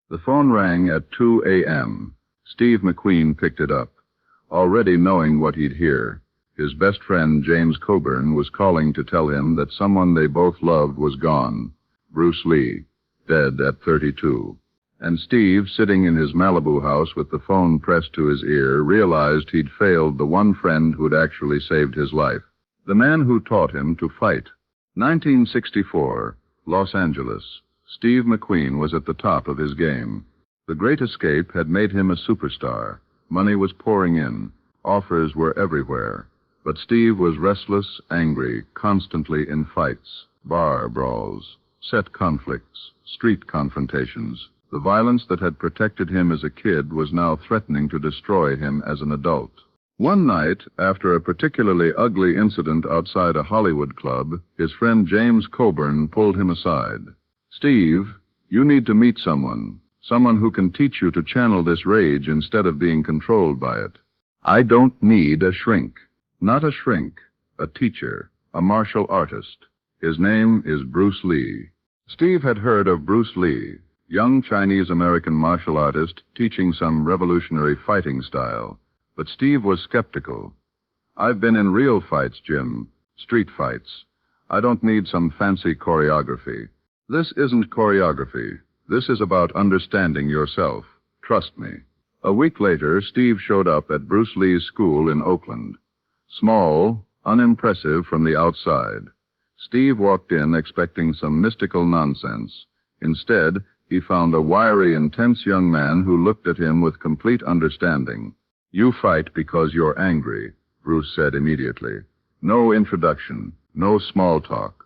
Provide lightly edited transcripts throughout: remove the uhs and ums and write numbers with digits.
The phone rang at 2 a.m. Steve McQueen picked it up. Already knowing what he'd hear, his best friend James Coburn was calling to tell him that someone they both loved was gone. Bruce Lee, dead at 32. And Steve, sitting in his Malibu house with the phone pressed to his ear, realized he'd failed the one friend who'd actually saved his life. The man who taught him to fight. 1964, Los Angeles. Steve McQueen was at the top of his game. The Great Escape had made him a superstar. Money was pouring in. Offers were everywhere. But Steve was restless, angry, constantly in fights, bar brawls, set conflicts, street confrontations. The violence that had protected him as a kid was now threatening to destroy him as an adult. One night, after a particularly ugly incident outside a Hollywood club, his friend James Coburn pulled him aside. "Steve, you need to meet someone who can teach you to channel this rage instead of being controlled by it." "I don't need a shrink." "Not a shrink, a teacher, a martial artist. His name is Bruce Lee." Steve had heard of Bruce Lee, young Chinese-American martial artist teaching some revolutionary fighting style. But Steve was skeptical. "I've been in real fights, Jim, street fights. I don't need some fancy choreography." "This isn't choreography. This is about understanding yourself. Trust me." A week later, Steve showed up at Bruce Lee's school in Oakland. Small, unimpressive from the outside. Steve walked in expecting some mystical nonsense. Instead, he found a wiry, intense young man who looked at him with complete understanding. "You fight because you're angry," Bruce said immediately. "No introduction, no small talk.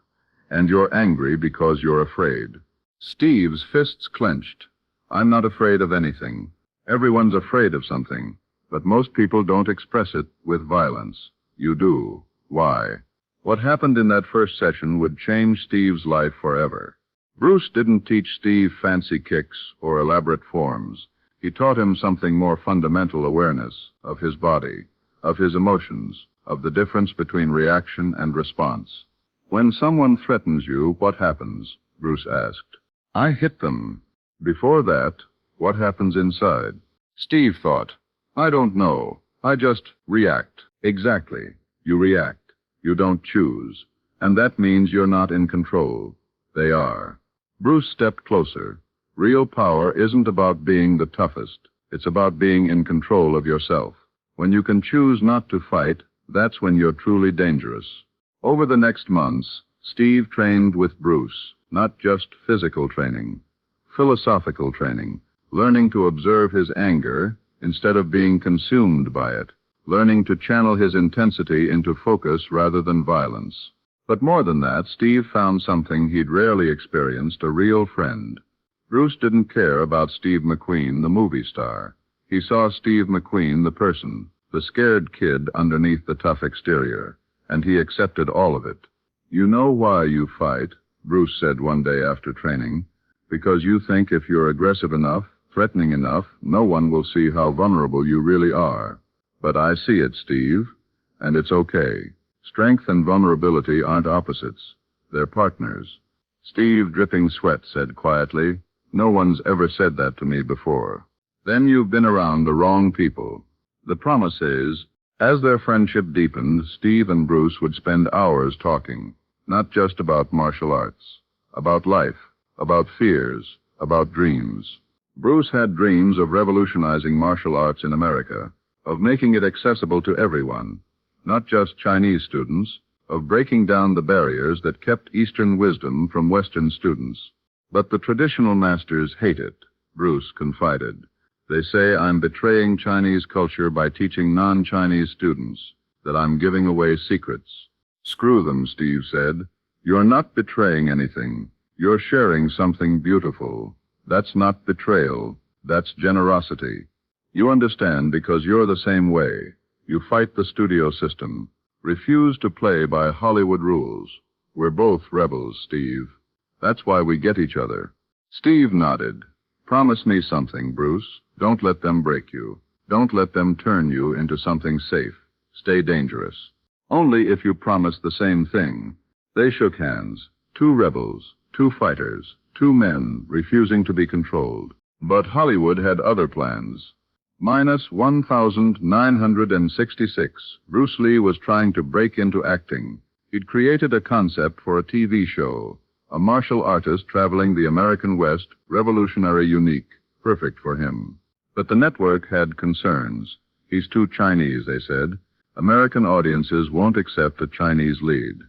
And you're angry because you're afraid." Steve's fists clenched. "I'm not afraid of anything. Everyone's afraid of something, but most people don't express it with violence. You do. Why?" What happened in that first session would change Steve's life forever. Bruce didn't teach Steve fancy kicks or elaborate forms. He taught him something more fundamental: awareness of his body, of his emotions, of the difference between reaction and response. "When someone threatens you, what happens?" Bruce asked. "I hit them." "Before that, what happens inside?" Steve thought. "I don't know. I just react." "Exactly. You react. You don't choose. And that means you're not in control. They are." Bruce stepped closer. Real power isn't about being the toughest. It's about being in control of yourself. When you can choose not to fight, that's when you're truly dangerous. Over the next months, Steve trained with Bruce, not just physical training, philosophical training, learning to observe his anger instead of being consumed by it, learning to channel his intensity into focus rather than violence. But more than that, Steve found something he'd rarely experienced: a real friend. Bruce didn't care about Steve McQueen, the movie star. He saw Steve McQueen, the person, the scared kid underneath the tough exterior, and he accepted all of it. "You know why you fight," Bruce said one day after training. "Because you think if you're aggressive enough, threatening enough, no one will see how vulnerable you really are. But I see it, Steve, and it's okay. Strength and vulnerability aren't opposites. They're partners." Steve, dripping sweat, said quietly, "No one's ever said that to me before." "Then you've been around the wrong people." The promise is, as their friendship deepened, Steve and Bruce would spend hours talking, not just about martial arts, about life, about fears, about dreams. Bruce had dreams of revolutionizing martial arts in America, of making it accessible to everyone, not just Chinese students, of breaking down the barriers that kept Eastern wisdom from Western students. "But the traditional masters hate it," Bruce confided. "They say I'm betraying Chinese culture by teaching non-Chinese students, that I'm giving away secrets." "Screw them," Steve said. "You're not betraying anything. You're sharing something beautiful. That's not betrayal. That's generosity. You understand because you're the same way. You fight the studio system. Refuse to play by Hollywood rules. We're both rebels, Steve. That's why we get each other." Steve nodded. "Promise me something, Bruce. Don't let them break you. Don't let them turn you into something safe. Stay dangerous. Only if you promise the same thing." They shook hands. Two rebels, two fighters, two men refusing to be controlled. But Hollywood had other plans. Minus 1,966, Bruce Lee was trying to break into acting. He'd created a concept for a TV show, a martial artist traveling the American West, revolutionary unique, perfect for him. But the network had concerns. He's too Chinese, they said. American audiences won't accept a Chinese lead.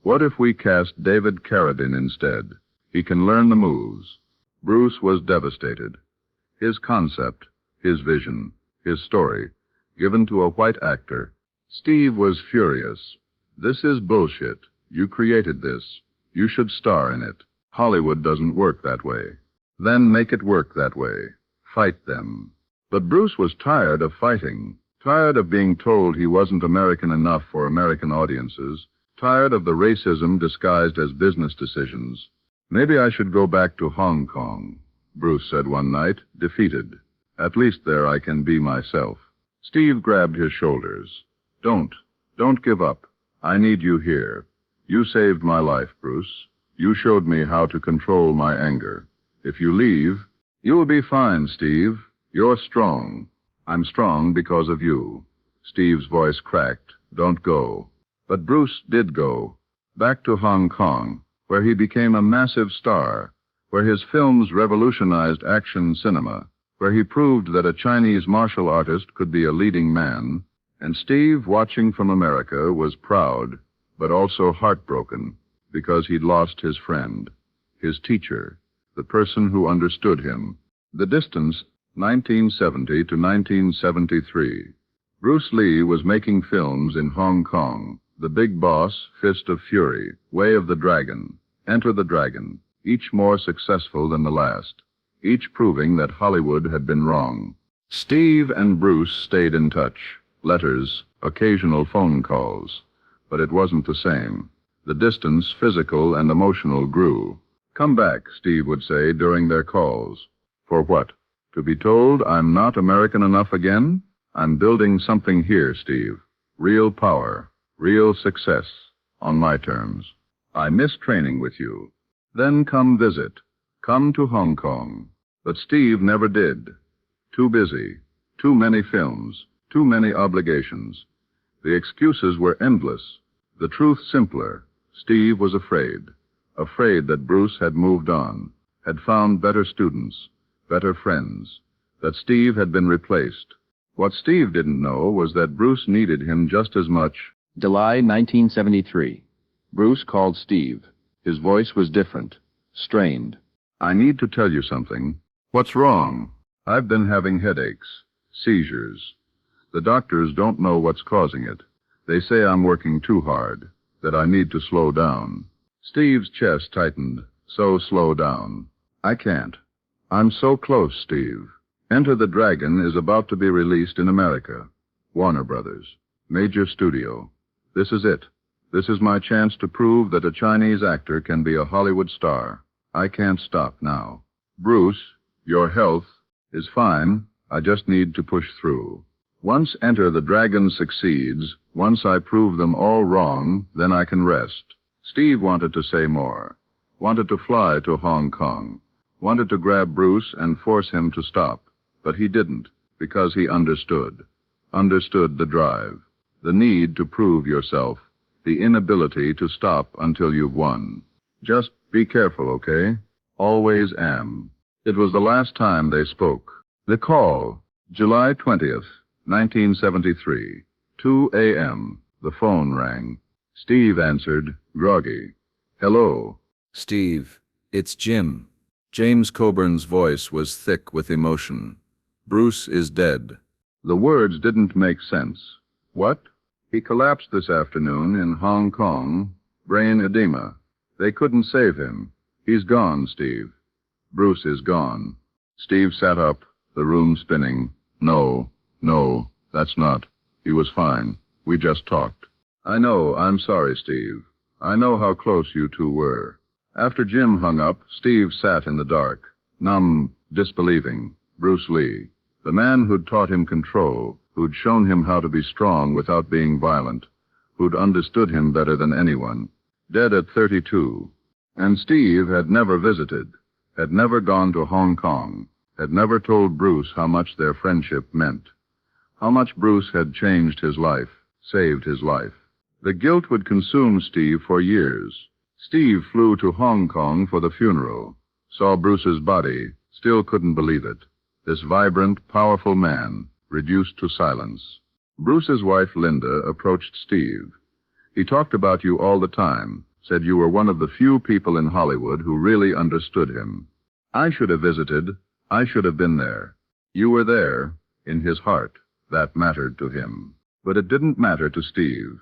What if we cast David Carradine instead? He can learn the moves. Bruce was devastated. His concept, his vision, his story, given to a white actor. Steve was furious. This is bullshit. You created this. You should star in it. Hollywood doesn't work that way. Then make it work that way. Fight them. But Bruce was tired of fighting, tired of being told he wasn't American enough for American audiences, tired of the racism disguised as business decisions. Maybe I should go back to Hong Kong, Bruce said one night, defeated. At least there I can be myself. Steve grabbed his shoulders. Don't give up. I need you here. You saved my life, Bruce. You showed me how to control my anger. If you leave, you'll be fine, Steve. You're strong. I'm strong because of you. Steve's voice cracked. Don't go. But Bruce did go. Back to Hong Kong, where he became a massive star, where his films revolutionized action cinema, where he proved that a Chinese martial artist could be a leading man. And Steve, watching from America, was proud, but also heartbroken, because he'd lost his friend, his teacher, the person who understood him. The distance, 1970 to 1973. Bruce Lee was making films in Hong Kong. The Big Boss, Fist of Fury, Way of the Dragon, Enter the Dragon, each more successful than the last, each proving that Hollywood had been wrong. Steve and Bruce stayed in touch. Letters, occasional phone calls. But it wasn't the same. The distance, physical and emotional, grew. Come back, Steve would say during their calls. For what? To be told I'm not American enough again? I'm building something here, Steve. Real power, real success, on my terms. I miss training with you. Then come visit. Come to Hong Kong. But Steve never did. Too busy. Too many films. Too many obligations. The excuses were endless. The truth simpler. Steve was afraid. Afraid that Bruce had moved on, had found better students, better friends, that Steve had been replaced. What Steve didn't know was that Bruce needed him just as much. July 1973. Bruce called Steve. His voice was different, strained. I need to tell you something. What's wrong? I've been having headaches, seizures. The doctors don't know what's causing it. They say I'm working too hard, that I need to slow down. Steve's chest tightened. So slow down. I can't. I'm so close, Steve. Enter the Dragon is about to be released in America. Warner Brothers. Major studio. This is it. This is my chance to prove that a Chinese actor can be a Hollywood star. I can't stop now. Bruce, your health is fine. I just need to push through. Once Enter the Dragon succeeds, once I prove them all wrong, then I can rest. Steve wanted to say more. Wanted to fly to Hong Kong. Wanted to grab Bruce and force him to stop. But he didn't, because he understood. Understood the drive. The need to prove yourself. The inability to stop until you've won. Just be careful, okay? Always am. It was the last time they spoke. The call, July 20th, 1973, 2 a.m. The phone rang. Steve answered, groggy. Hello. Steve, it's Jim. James Coburn's voice was thick with emotion. Bruce is dead. The words didn't make sense. What? He collapsed this afternoon in Hong Kong. Brain edema. They couldn't save him. He's gone, Steve. Bruce is gone. Steve sat up, the room spinning. No, that's not. He was fine. We just talked. I know. I'm sorry, Steve. I know how close you two were. After Jim hung up, Steve sat in the dark, numb, disbelieving. Bruce Lee, the man who'd taught him control, who'd shown him how to be strong without being violent, who'd understood him better than anyone, dead at 32. And Steve had never visited, had never gone to Hong Kong, had never told Bruce how much their friendship meant, how much Bruce had changed his life, saved his life. The guilt would consume Steve for years. Steve flew to Hong Kong for the funeral, saw Bruce's body, still couldn't believe it. This vibrant, powerful man, reduced to silence. Bruce's wife, Linda, approached Steve. He talked about you all the time, said you were one of the few people in Hollywood who really understood him. I should have visited. I should have been there. You were there, in his heart. That mattered to him. But it didn't matter to Steve,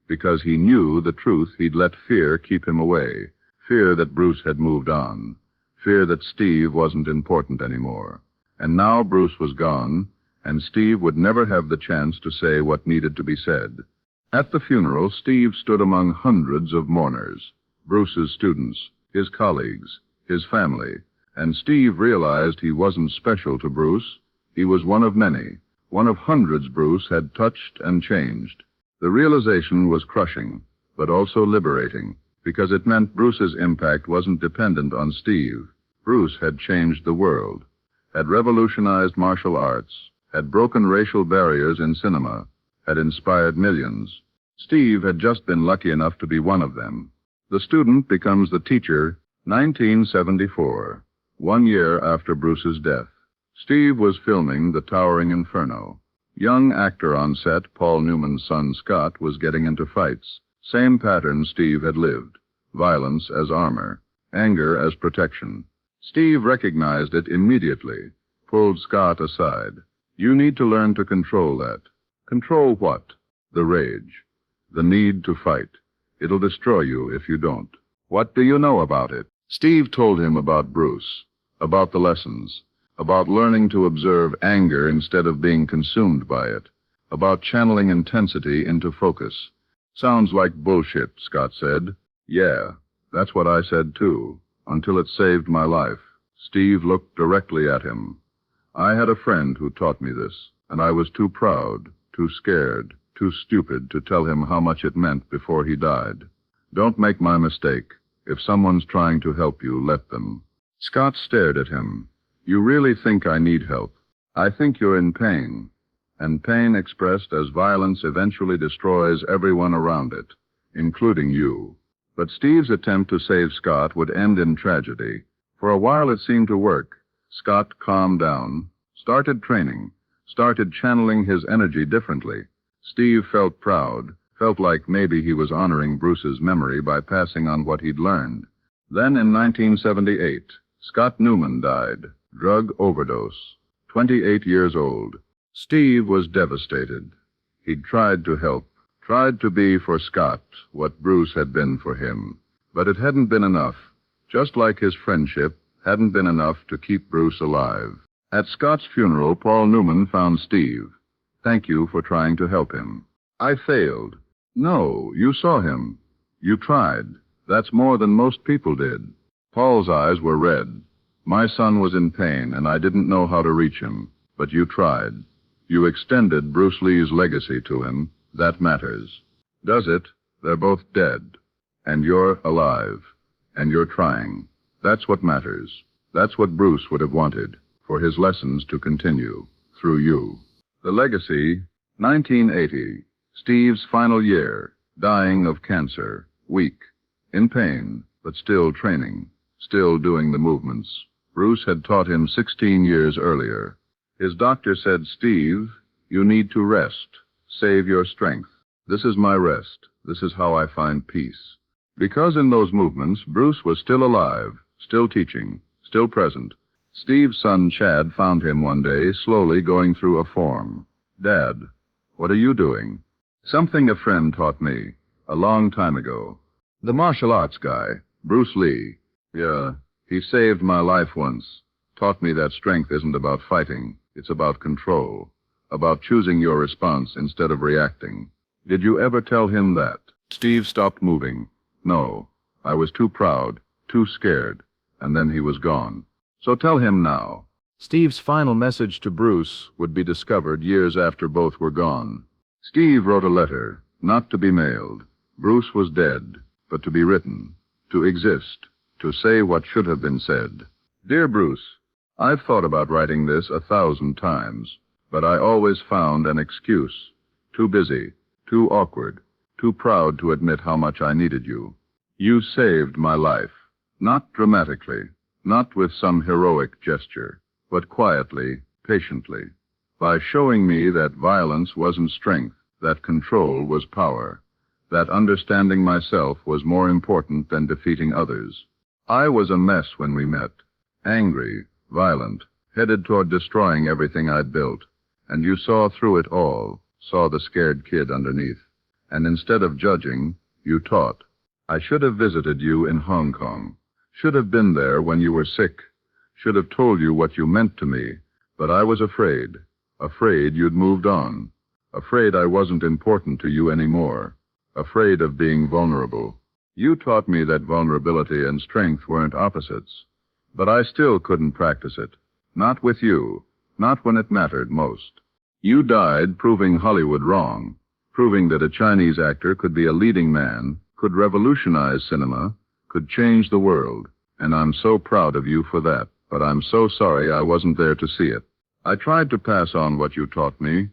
because he knew the truth. He'd let fear keep him away. Fear that Bruce had moved on. Fear that Steve wasn't important anymore. And now Bruce was gone, and Steve would never have the chance to say what needed to be said. At the funeral, Steve stood among hundreds of mourners, Bruce's students, his colleagues, his family, and Steve realized he wasn't special to Bruce. He was one of many, one of hundreds Bruce had touched and changed. The realization was crushing, but also liberating, because it meant Bruce's impact wasn't dependent on Steve. Bruce had changed the world, had revolutionized martial arts, had broken racial barriers in cinema, had inspired millions. Steve had just been lucky enough to be one of them. The student becomes the teacher, 1974, 1 year after Bruce's death. Steve was filming The Towering Inferno. Young actor on set, Paul Newman's son Scott, was getting into fights. Same pattern Steve had lived. Violence as armor, anger as protection. Steve recognized it immediately, pulled Scott aside. You need to learn to control that. Control what? The rage. The need to fight. It'll destroy you if you don't. What do you know about it? Steve told him about Bruce, about the lessons, about learning to observe anger instead of being consumed by it, about channeling intensity into focus. Sounds like bullshit, Scott said. Yeah, that's what I said too, until it saved my life. Steve looked directly at him. I had a friend who taught me this, and I was too proud, too scared, too stupid to tell him how much it meant before he died. Don't make my mistake. If someone's trying to help you, let them. Scott stared at him. You really think I need help? I think you're in pain, and pain expressed as violence eventually destroys everyone around it, including you. But Steve's attempt to save Scott would end in tragedy. For a while it seemed to work. Scott calmed down, started training, started channeling his energy differently. Steve felt proud, felt like maybe he was honoring Bruce's memory by passing on what he'd learned. Then in 1978, Scott Newman died, drug overdose, 28 years old. Steve was devastated. He'd tried to help, tried to be for Scott what Bruce had been for him. But it hadn't been enough, just like his friendship hadn't been enough to keep Bruce alive. At Scott's funeral, Paul Newman found Steve. Thank you for trying to help him. I failed. No, you saw him. You tried. That's more than most people did. Paul's eyes were red. My son was in pain, and I didn't know how to reach him. But you tried. You extended Bruce Lee's legacy to him. That matters. Does it? They're both dead. And you're alive. And you're trying. That's what matters. That's what Bruce would have wanted, for his lessons to continue, through you. The legacy, 1980, Steve's final year, dying of cancer, weak, in pain, but still training, still doing the movements Bruce had taught him 16 years earlier. His doctor said, Steve, you need to rest, save your strength. This is my rest. This is how I find peace. Because in those movements, Bruce was still alive, still teaching, still present. Steve's son, Chad, found him one day, slowly going through a form. Dad, what are you doing? Something a friend taught me, a long time ago. The martial arts guy, Bruce Lee. Yeah, he saved my life once. Taught me that strength isn't about fighting. It's about control. About choosing your response instead of reacting. Did you ever tell him that? Steve stopped moving. No, I was too proud, too scared, and then he was gone. So tell him now. Steve's final message to Bruce would be discovered years after both were gone. Steve wrote a letter, not to be mailed. Bruce was dead, but to be written, to exist, to say what should have been said. Dear Bruce, I've thought about writing this 1,000 times, but I always found an excuse. Too busy, too awkward, too proud to admit how much I needed you. You saved my life, not dramatically, not with some heroic gesture, but quietly, patiently, by showing me that violence wasn't strength, that control was power, that understanding myself was more important than defeating others. I was a mess when we met, angry, violent, headed toward destroying everything I'd built, and you saw through it all, saw the scared kid underneath, and instead of judging, you taught. I should have visited you in Hong Kong, should have been there when you were sick, should have told you what you meant to me, but I was afraid you'd moved on, afraid I wasn't important to you anymore, afraid of being vulnerable. You taught me that vulnerability and strength weren't opposites, but I still couldn't practice it. Not with you, not when it mattered most. You died proving Hollywood wrong, proving that a Chinese actor could be a leading man, could revolutionize cinema, could change the world, and I'm so proud of you for that, but I'm so sorry I wasn't there to see it. I tried to pass on what you taught me,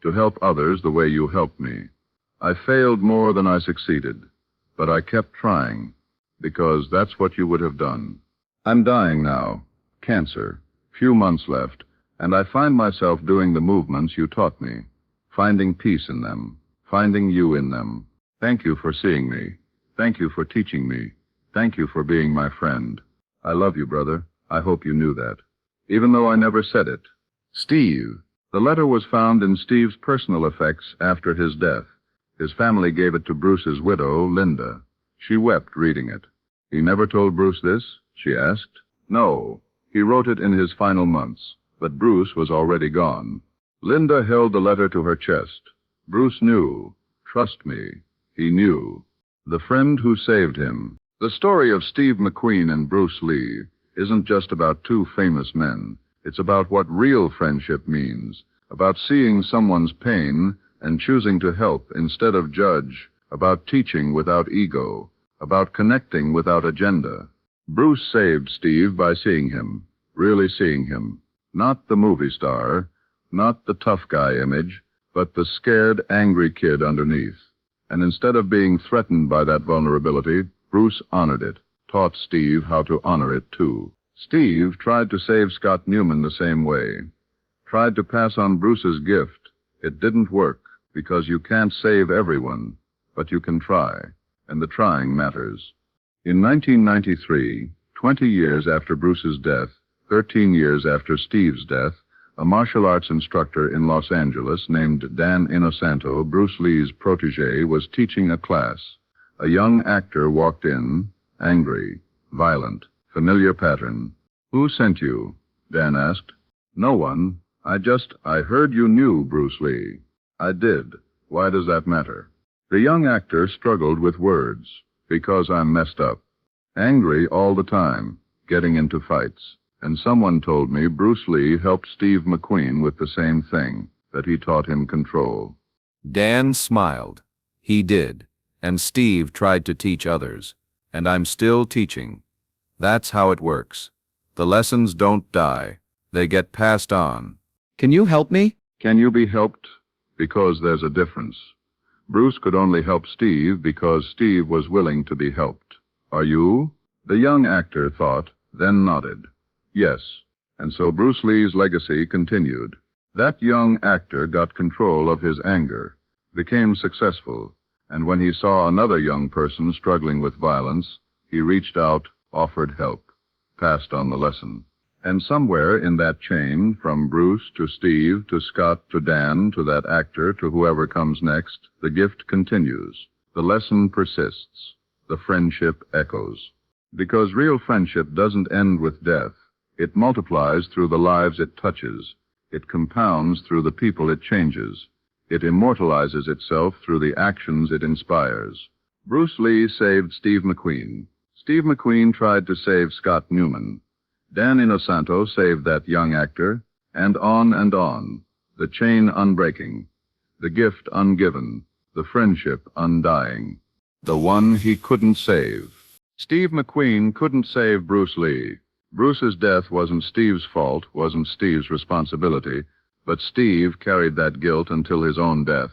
to help others the way you helped me. I failed more than I succeeded, but I kept trying, because that's what you would have done. I'm dying now, cancer, few months left, and I find myself doing the movements you taught me, finding peace in them, finding you in them. Thank you for seeing me. Thank you for teaching me. Thank you for being my friend. I love you, brother. I hope you knew that, even though I never said it. Steve. The letter was found in Steve's personal effects after his death. His family gave it to Bruce's widow, Linda. She wept reading it. He never told Bruce this? She asked. No. He wrote it in his final months, but Bruce was already gone. Linda held the letter to her chest. Bruce knew. Trust me. He knew. The friend who saved him. The story of Steve McQueen and Bruce Lee isn't just about two famous men. It's about what real friendship means, about seeing someone's pain and choosing to help instead of judge, about teaching without ego, about connecting without agenda. Bruce saved Steve by seeing him, really seeing him. Not the movie star, not the tough guy image, but the scared, angry kid underneath. And instead of being threatened by that vulnerability, Bruce honored it, taught Steve how to honor it too. Steve tried to save Scott Newman the same way, tried to pass on Bruce's gift. It didn't work, because you can't save everyone, but you can try, and the trying matters. In 1993, 20 years after Bruce's death, 13 years after Steve's death, a martial arts instructor in Los Angeles named Dan Inosanto, Bruce Lee's protege, was teaching a class. A young actor walked in, angry, violent, familiar pattern. Who sent you? Dan asked. No one. I heard you knew Bruce Lee. I did. Why does that matter? The young actor struggled with words. Because I'm messed up. Angry all the time, getting into fights. And someone told me Bruce Lee helped Steve McQueen with the same thing, that he taught him control. Dan smiled. He did. And Steve tried to teach others. And I'm still teaching. That's how it works. The lessons don't die. They get passed on. Can you help me? Can you be helped? Because there's a difference. Bruce could only help Steve because Steve was willing to be helped. Are you? The young actor thought, then nodded. Yes. And so Bruce Lee's legacy continued. That young actor got control of his anger, became successful, and when he saw another young person struggling with violence, he reached out, offered help, passed on the lesson. And somewhere in that chain, from Bruce to Steve to Scott to Dan to that actor to whoever comes next, the gift continues. The lesson persists. The friendship echoes. Because real friendship doesn't end with death. It multiplies through the lives it touches. It compounds through the people it changes. It immortalizes itself through the actions it inspires. Bruce Lee saved Steve McQueen. Steve McQueen tried to save Scott Newman. Dan Inosanto saved that young actor, and on, the chain unbreaking, the gift ungiven, the friendship undying, the one he couldn't save. Steve McQueen couldn't save Bruce Lee, Bruce's death wasn't Steve's fault, wasn't Steve's responsibility, but Steve carried that guilt until his own death.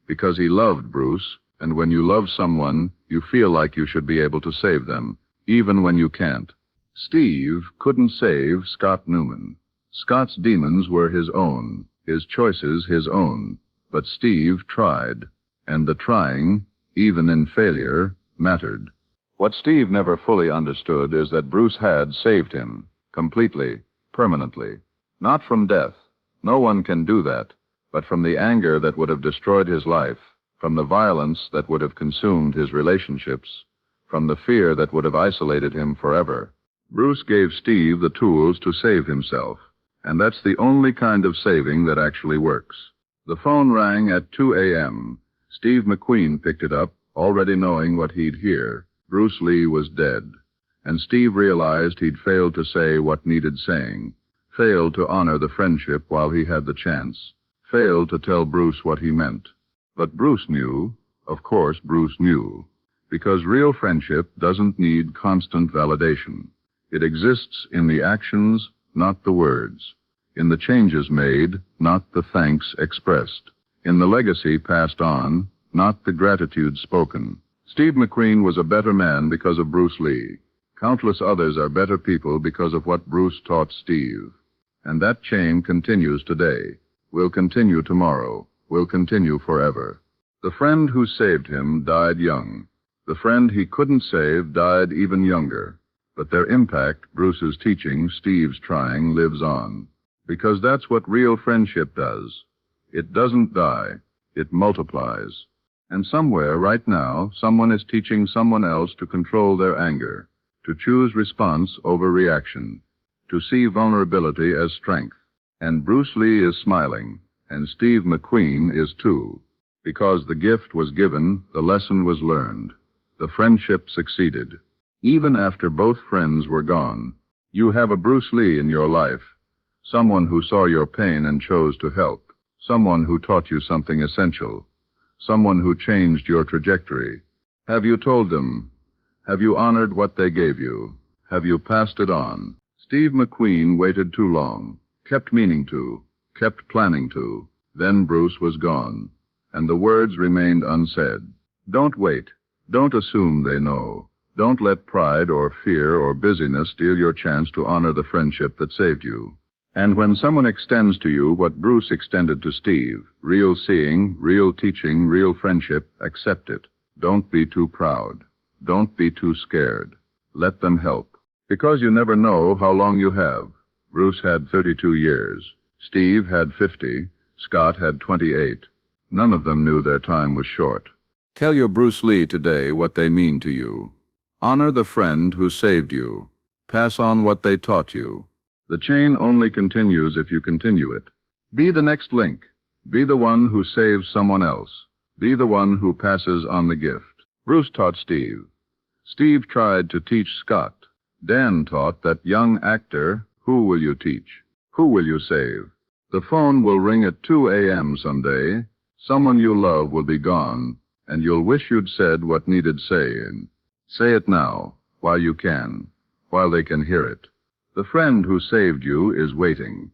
Because he loved Bruce, and when you love someone, you feel like you should be able to save them, even when you can't. Steve couldn't save Scott Newman. Scott's demons were his own, his choices his own, but Steve tried, and the trying, even in failure, mattered. What Steve never fully understood is that Bruce had saved him, completely, permanently. Not from death. No one can do that, but from the anger that would have destroyed his life, from the violence that would have consumed his relationships, from the fear that would have isolated him forever. Bruce gave Steve the tools to save himself, and that's the only kind of saving that actually works. The phone rang at 2 a.m. Steve McQueen picked it up, already knowing what he'd hear. Bruce Lee was dead, and Steve realized he'd failed to say what needed saying, failed to honor the friendship while he had the chance, failed to tell Bruce what he meant. But Bruce knew, of course Bruce knew, because real friendship doesn't need constant validation. It exists in the actions, not the words, in the changes made, not the thanks expressed, in the legacy passed on, not the gratitude spoken. Steve McQueen was a better man because of Bruce Lee. Countless others are better people because of what Bruce taught Steve. And that chain continues today, will continue tomorrow, will continue forever. The friend who saved him died young. The friend he couldn't save died even younger. But their impact, Bruce's teaching, Steve's trying, lives on. Because that's what real friendship does. It doesn't die. It multiplies. And somewhere, right now, someone is teaching someone else to control their anger, to choose response over reaction, to see vulnerability as strength. And Bruce Lee is smiling, and Steve McQueen is too. Because the gift was given, the lesson was learned. The friendship succeeded. Even after both friends were gone, you have a Bruce Lee in your life, someone who saw your pain and chose to help, someone who taught you something essential, someone who changed your trajectory. Have you told them? Have you honored what they gave you? Have you passed it on? Steve McQueen waited too long, kept meaning to, kept planning to. Then Bruce was gone, and the words remained unsaid. Don't wait. Don't assume they know. Don't let pride or fear or busyness steal your chance to honor the friendship that saved you. And when someone extends to you what Bruce extended to Steve, real seeing, real teaching, real friendship, accept it. Don't be too proud. Don't be too scared. Let them help. Because you never know how long you have. Bruce had 32 years. Steve had 50. Scott had 28. None of them knew their time was short. Tell your Bruce Lee today what they mean to you. Honor the friend who saved you. Pass on what they taught you. The chain only continues if you continue it. Be the next link. Be the one who saves someone else. Be the one who passes on the gift. Bruce taught Steve. Steve tried to teach Scott. Dan taught that young actor, who will you teach? Who will you save? The phone will ring at 2 a.m. someday. Someone you love will be gone, and you'll wish you'd said what needed saying. Say it now, while you can, while they can hear it. The friend who saved you is waiting.